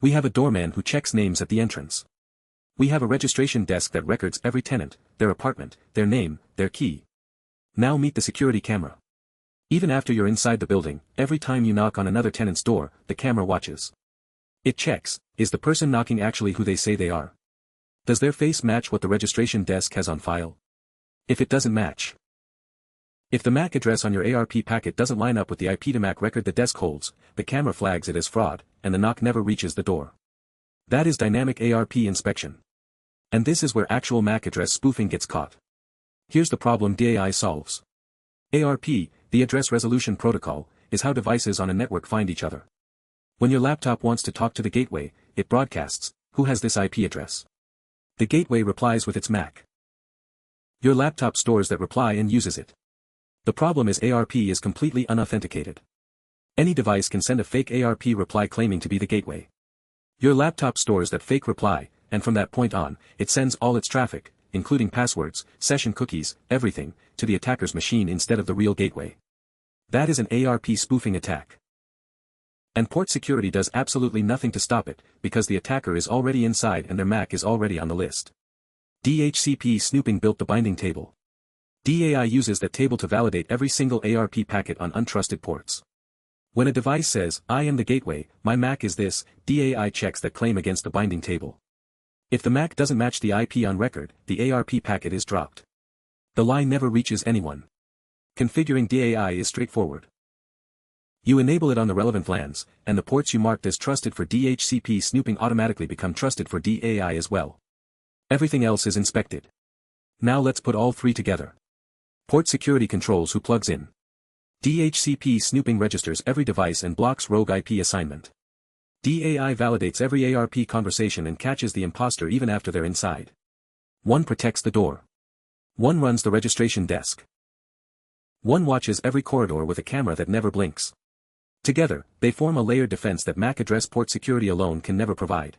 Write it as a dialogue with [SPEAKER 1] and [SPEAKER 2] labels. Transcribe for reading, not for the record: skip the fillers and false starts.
[SPEAKER 1] We have a doorman who checks names at the entrance. We have a registration desk that records every tenant, their apartment, their name, their key. Now meet the security camera. Even after you're inside the building, every time you knock on another tenant's door, the camera watches. It checks, is the person knocking actually who they say they are? Does their face match what the registration desk has on file? If it doesn't match. If the MAC address on your ARP packet doesn't line up with the IP to MAC record the desk holds, the camera flags it as fraud, and the knock never reaches the door. That is dynamic ARP inspection. And this is where actual MAC address spoofing gets caught. Here's the problem DAI solves. ARP, the Address Resolution Protocol, is how devices on a network find each other. When your laptop wants to talk to the gateway, it broadcasts, "Who has this IP address?" The gateway replies with its MAC. Your laptop stores that reply and uses it. The problem is ARP is completely unauthenticated. Any device can send a fake ARP reply claiming to be the gateway. Your laptop stores that fake reply, and from that point on, it sends all its traffic, including passwords, session cookies, everything, to the attacker's machine instead of the real gateway. That is an ARP spoofing attack. And port security does absolutely nothing to stop it, because the attacker is already inside and their MAC is already on the list. DHCP snooping built the binding table. DAI uses that table to validate every single ARP packet on untrusted ports. When a device says, "I am the gateway, my MAC is this," DAI checks that claim against the binding table. If the MAC doesn't match the IP on record, the ARP packet is dropped. The lie never reaches anyone. Configuring DAI is straightforward. You enable it on the relevant LANs, and the ports you marked as trusted for DHCP snooping automatically become trusted for DAI as well. Everything else is inspected. Now let's put all three together. Port security controls who plugs in. DHCP snooping registers every device and blocks rogue IP assignment. DAI validates every ARP conversation and catches the imposter even after they're inside. One protects the door. One runs the registration desk. One watches every corridor with a camera that never blinks. Together, they form a layered defense that MAC address port security alone can never provide.